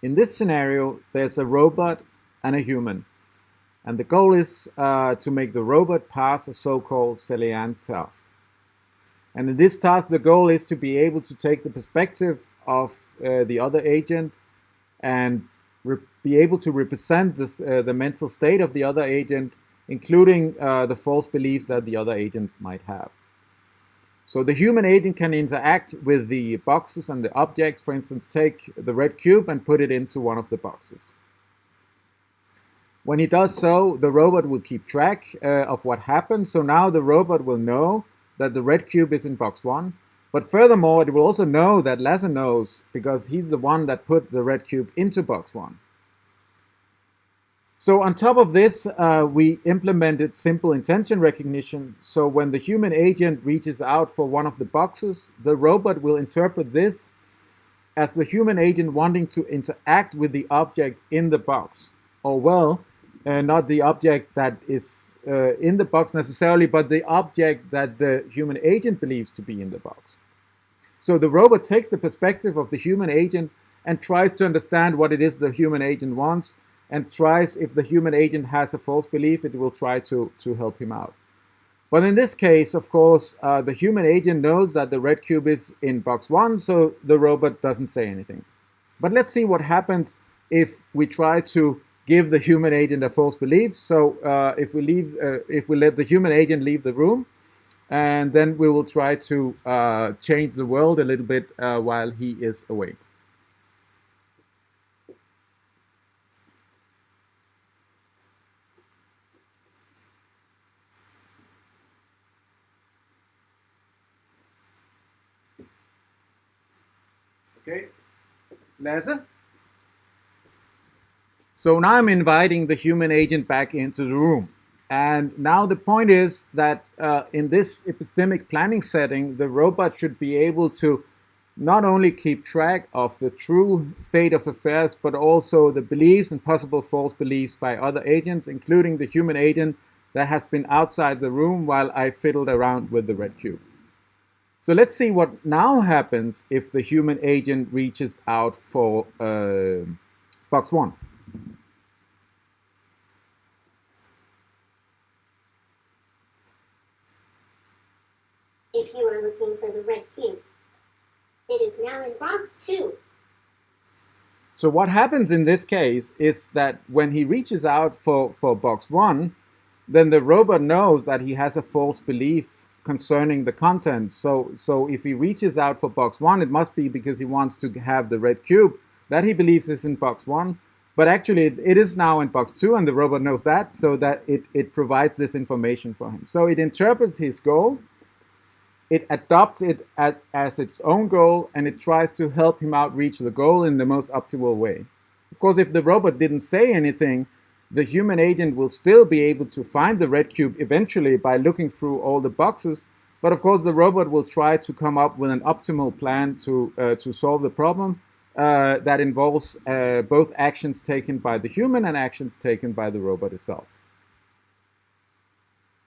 In this scenario, there's a robot and a human. And the goal is to make the robot pass a so-called Selian task. And in this task, the goal is to be able to take the perspective of the other agent and be able to represent this, the mental state of the other agent, including the false beliefs that the other agent might have. So the human agent can interact with the boxes and the objects. For instance, take the red cube and put it into one of the boxes. When he does so, the robot will keep track of what happened. So now the robot will know that the red cube is in box 1. But furthermore, it will also know that Lasse knows, because he's the one that put the red cube into box 1. So on top of this, we implemented simple intention recognition. So when the human agent reaches out for one of the boxes, the robot will interpret this as the human agent wanting to interact with the object in the box. Or well, not the object that is in the box necessarily, but the object that the human agent believes to be in the box. So the robot takes the perspective of the human agent and tries to understand what it is the human agent wants, and tries, if the human agent has a false belief, it will try to help him out. But in this case, of course, the human agent knows that the red cube is in box 1, so the robot doesn't say anything. But let's see what happens if we try to give the human agent a false belief. So if we let the human agent leave the room, and then we will try to change the world a little bit while he is away. Okay, Lasse? So now I'm inviting the human agent back into the room. And now the point is that in this epistemic planning setting, the robot should be able to not only keep track of the true state of affairs, but also the beliefs and possible false beliefs by other agents, including the human agent that has been outside the room while I fiddled around with the red cube. So let's see what now happens if the human agent reaches out for box 1. If you are looking for the red cube, it is now in box 2. So what happens in this case is that when he reaches out for box 1, then the robot knows that he has a false belief concerning the content. So if he reaches out for box 1, it must be because he wants to have the red cube that he believes is in box 1. But actually it is now in box 2, and the robot knows that, so that it provides this information for him. So it interprets his goal, it adopts it as its own goal, and it tries to help him out reach the goal in the most optimal way. Of course, if the robot didn't say anything, the human agent will still be able to find the red cube eventually by looking through all the boxes. But of course, the robot will try to come up with an optimal plan to solve the problem that involves both actions taken by the human and actions taken by the robot itself.